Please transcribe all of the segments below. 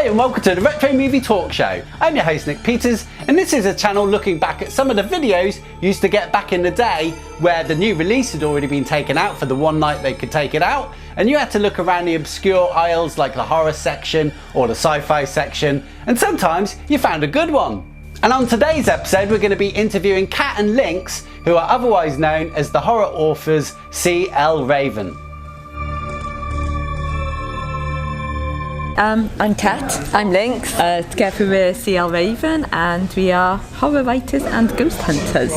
Hi and welcome to the Retro Movie Talk Show. I'm your host Nick Peters, and this is a channel looking back at some of the videos used to get back in the day where the new release had already been taken out for the one night they could take it out, and you had to look around the obscure aisles like the horror section or the sci-fi section, and sometimes you found a good one. And on today's episode we're going to be interviewing Kat and Lynx, who are otherwise known as the horror authors C.L. Raven. I'm Kat. I'm Lynx. Together we're C.L. Raven, and we are horror writers and ghost hunters.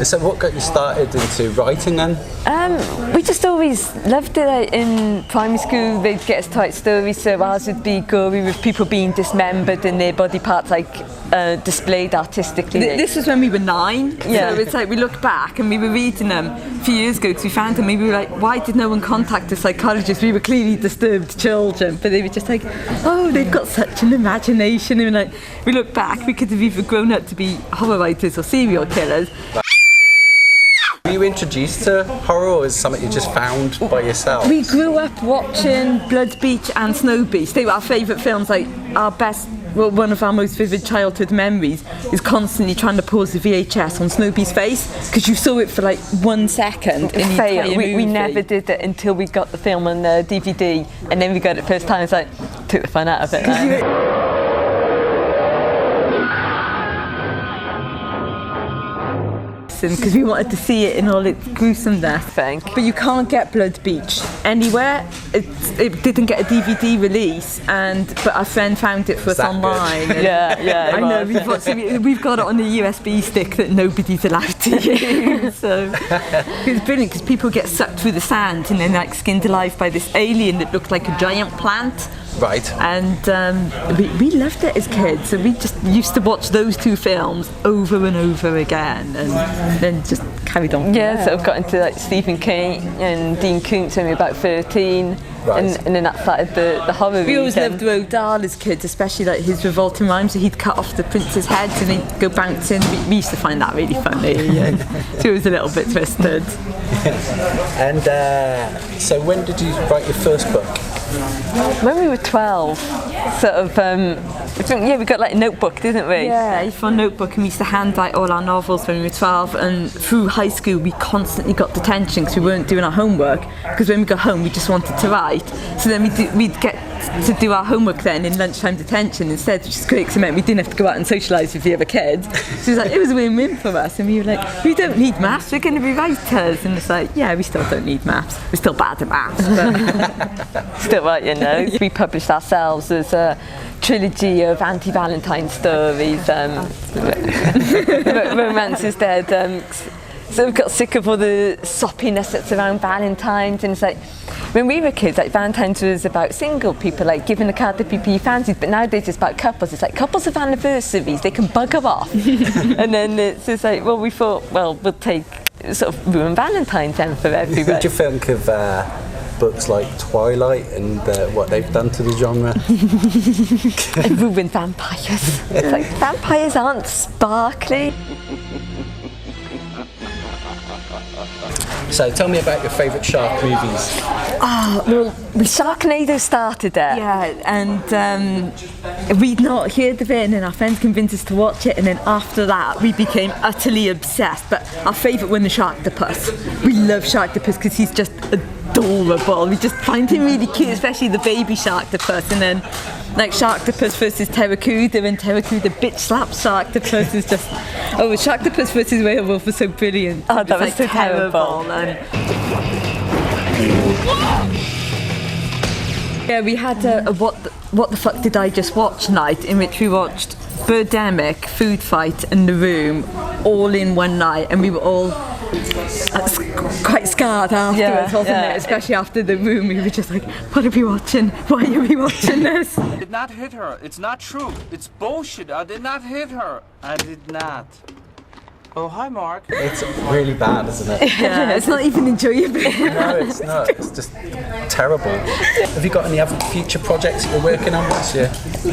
So what got you started into writing then? We just always loved it. Like, in primary school they'd get us to write stories, so ours would be gory with people being dismembered and their body parts displayed artistically. This was when we were 9, Yeah. So it's like we look back and we were reading them a few years ago because we found them and we were like, why did no one contact a psychologist? We were clearly disturbed children, but they were just like, oh, they've got such an imagination. And like, we look back, we could have either grown up to be horror writers or serial killers. Were you introduced to horror, or is it something you just found by yourself? We grew up watching Blood Beach and Snow Beach. They were our favourite films. Like one of our most vivid childhood memories is constantly trying to pause the VHS on Snow Beach's face because you saw it for like 1 second. We never did it until we got the film on the DVD, and then we got it first time. It's like, took the fun out of it. Because we wanted to see it in all its gruesomeness. But you can't get Blood Beach anywhere. It didn't get a DVD release, but our friend found it for us online. Yeah, I know. We've got it on a USB stick that nobody's allowed to use. So it's brilliant because people get sucked through the sand and then like skinned alive by this alien that looked like a giant plant. Right. And we loved it as kids, so we just used to watch those two films over and over again, and then just carried on. Yeah, so I've got into like Stephen King and Dean Koontz when we were about 13. Right. And then that started the horror. We always loved Roald Dahl as kids, especially like his revolting rhymes. So he'd cut off the prince's heads and he'd go bouncing. We used to find that really funny. So it was a little bit twisted. And so when did you write your first book? When we were 12, sort of, we got like a notebook, didn't we? Yeah, a fun notebook, and we used to handwrite all our novels when we were 12, and through high school we constantly got detention because we weren't doing our homework, because when we got home we just wanted to write, so then we'd get to do our homework then in lunchtime detention instead, which is great because it meant we didn't have to go out and socialise with the other kids. So it was a win-win for us, and we were like, we don't need maths, we're going to be writers. And it's like, yeah, we still don't need maths, we're still bad at maths, but still right, you know. We published ourselves as a trilogy of anti-Valentine stories, romance is dead. So we got sick of all the soppiness that's around Valentine's, and it's like, when we were kids, like Valentine's was about single people, like giving a card to people you fancied, but nowadays it's about couples. It's like couples of anniversaries, they can bugger off. And then it's just like, well, we thought, well, we'll take sort of ruin Valentine's then for everybody. What do you think of books like Twilight and what they've done to the genre? And ruined vampires. It's like, vampires aren't sparkly. So tell me about your favourite shark movies. Well, Sharknado started it. yeah, and we'd not heard of it, and then our friends convinced us to watch it, and then after that we became utterly obsessed. But our favourite one is Sharktopus. We love Sharktopus because he's just adorable. We just find him really cute, especially the baby Sharktopus, and then like Sharktopus versus Terracuda, and Terracuda bitch slaps Sharktopus is just, Sharktopus versus Whale Wolf was so brilliant. Oh, that was so terrible. Yeah, we had a what the fuck did I just watch night, in which we watched Birdemic, Food Fight and The Room all in one night, and we were all quite scarred afterwards, wasn't it? Especially after The Room, we were just like, what are we watching? Why are we watching this? I did not hit her. It's not true. It's bullshit. I did not hit her. I did not. Oh, hi, Mark. It's really bad, isn't it? Yeah, it's not even enjoyable. No, it's not. It's just terrible. Have you got any other future projects you're working on? What's your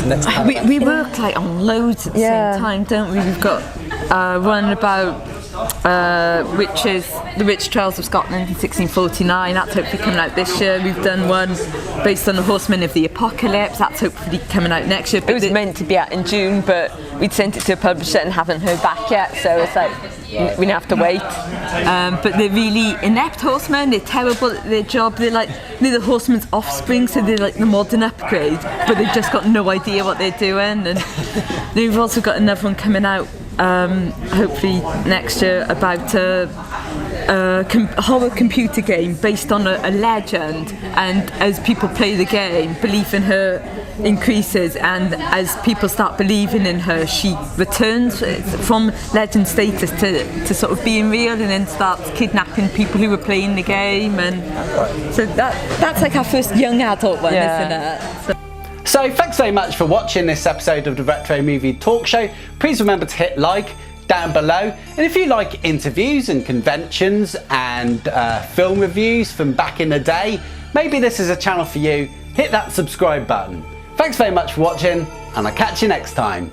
next plan? We work like on loads at the same time, don't we? We've got one about which is the Witch Trials of Scotland in 1649. That's hopefully coming out this year. We've done one based on the Horsemen of the Apocalypse. That's hopefully coming out next year. It was meant to be out in June, but we'd sent it to a publisher and haven't heard back yet, so it's like we have to wait. But they're really inept horsemen. They're terrible at their job. They're the horsemen's offspring, so they're like the modern upgrade, but they've just got no idea what they're doing. And we've also got another one coming out hopefully next year about a horror computer game based on a legend, and as people play the game, belief in her increases, and as people start believing in her, she returns from legend status to sort of being real, and then starts kidnapping people who were playing the game. And so that's like our first young adult one, isn't it? So thanks very much for watching this episode of the Retro Movie Talk Show. Please remember to hit like down below, and if you like interviews and conventions and film reviews from back in the day, maybe this is a channel for you. Hit that subscribe button. Thanks very much for watching, and I'll catch you next time.